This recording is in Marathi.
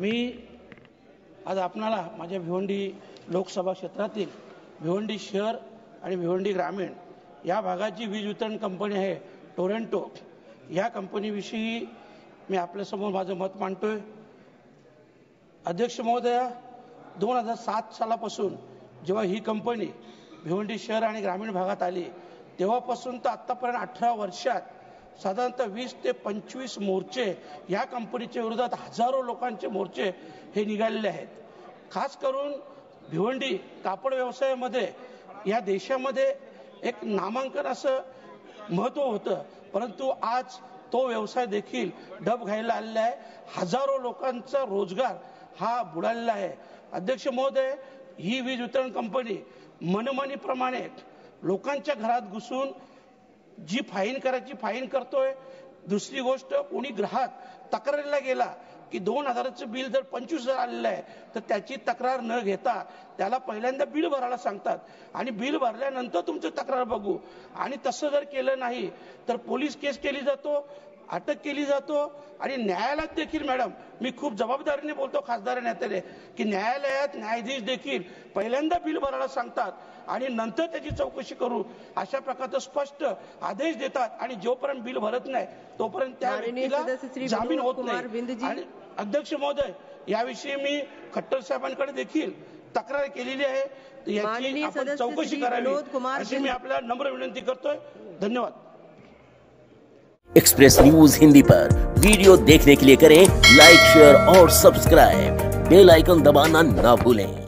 मी आज आपणाला माझ्या भिवंडी लोकसभा क्षेत्रातील भिवंडी शहर आणि भिवंडी ग्रामीण या भागाची वीज वितरण कंपनी आहे टोरेंटो, या कंपनीविषयी मी आपल्यासमोर माझं मत मांडतोय। अध्यक्ष महोदय, 2007 सालापासून जेव्हा ही कंपनी भिवंडी शहर आणि ग्रामीण भागात आली तेव्हापासून तर आतापर्यंत 18 वर्षात साधारणतः 20 ते 25 मोर्चे या कंपनीच्या विरोधात हजारो लोकांचे मोर्चे हे निघालेले आहेत। खास करून भिवंडी कापड व्यवसायामध्ये या देशामध्ये एक नामांकन असं महत्त्व होतं, परंतु आज तो व्यवसाय देखील डब घायला आलेला आहे। हजारो लोकांचा रोजगार हा बुडालेला आहे। अध्यक्ष महोदय, ही वीज वितरण कंपनी मनमानीप्रमाणे लोकांच्या घरात घुसून जी फाईन करायची फाईन करतोय। दुसरी गोष्ट, कोणी ग्राहक तक्रारीला गेला की 2000चं बिल जर 25,000 आलेलं आहे तर त्याची तक्रार न घेता त्याला पहिल्यांदा बिल भरायला सांगतात आणि बिल भरल्यानंतर तुमची तक्रार बघू, आणि तसं जर केलं नाही तर पोलीस केस केली जातो, अटक केली जातो आणि न्यायालयात देखील, मॅडम मी खूप जबाबदारीने बोलतो खासदार नेत्याने, की न्यायालयात न्यायाधीश देखील पहिल्यांदा बिल भरायला सांगतात आणि नंतर त्याची चौकशी करू अशा प्रकारचा स्पष्ट आदेश देतात आणि जोपर्यंत बिल भरत नाही तोपर्यंत त्या व्यक्तीला जामीन होत नाही। आणि अध्यक्ष महोदय, याविषयी मी खट्टर साहेबांकडे देखील तक्रार केलेली आहे, याची आपण चौकशी करावी अशी मी आपल्याला नम्र विनंती करतोय। धन्यवाद। एक्सप्रेस न्यूज हिंदी पर वीडियो देखने के लिए करें लाइक, शेयर और सब्सक्राइब। बेल आइकन दबाना ना भूलें।